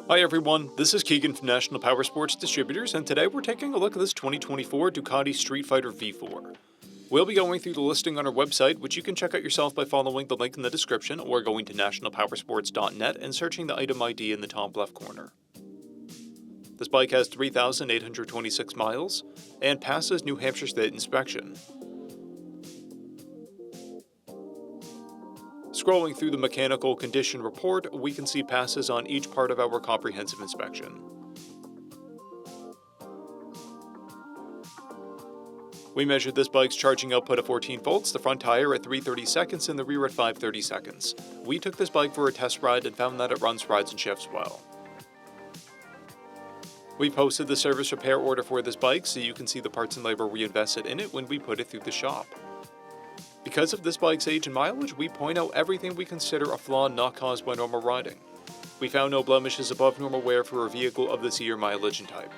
Hi everyone, this is Keegan from National Powersports Distributors, and today we're taking a look at this 2024 Ducati Streetfighter V4. We'll be going through the listing on our website, which you can check out yourself by following the link in the description or going to nationalpowersports.net and searching the item ID in the top left corner. This bike has 3,826 miles and passes New Hampshire State inspection. Scrolling through the mechanical condition report, we can see passes on each part of our comprehensive inspection. We measured this bike's charging output at 14 volts, the front tire at 330 seconds, and the rear at 530 seconds. We took this bike for a test ride and found that it runs, rides, and shifts well. We posted the service repair order for this bike so you can see the parts and labor we invested in it when we put it through the shop. Because of this bike's age and mileage, we point out everything we consider a flaw not caused by normal riding. We found no blemishes above normal wear for a vehicle of this year, mileage, and type.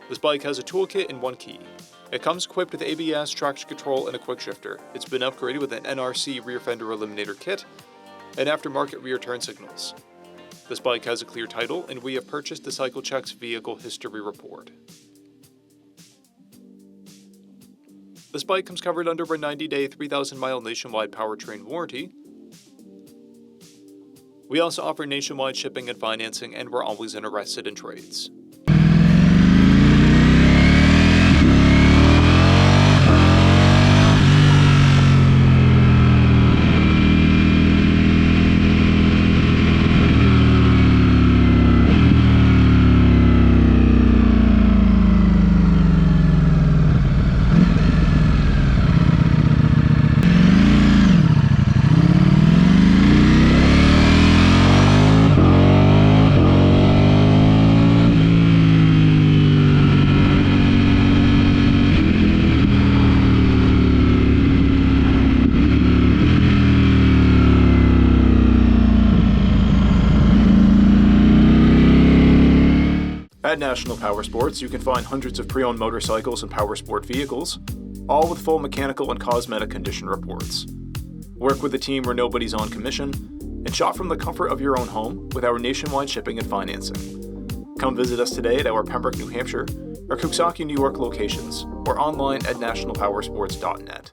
This bike has a toolkit and one key. It comes equipped with ABS, traction control, and a quick shifter. It's been upgraded with an NRC rear fender eliminator kit and aftermarket rear turn signals. This bike has a clear title, and we have purchased the CycleCheck's vehicle history report. This bike comes covered under a 90-day, 3,000-mile nationwide powertrain warranty. We also offer nationwide shipping and financing, and we're always interested in trades. At National Powersports, you can find hundreds of pre-owned motorcycles and powersport vehicles, all with full mechanical and cosmetic condition reports. Work with a team where nobody's on commission, and shop from the comfort of your own home with our nationwide shipping and financing. Come visit us today at our Pembroke, New Hampshire, or Coxsackie, New York locations, or online at nationalpowersports.net.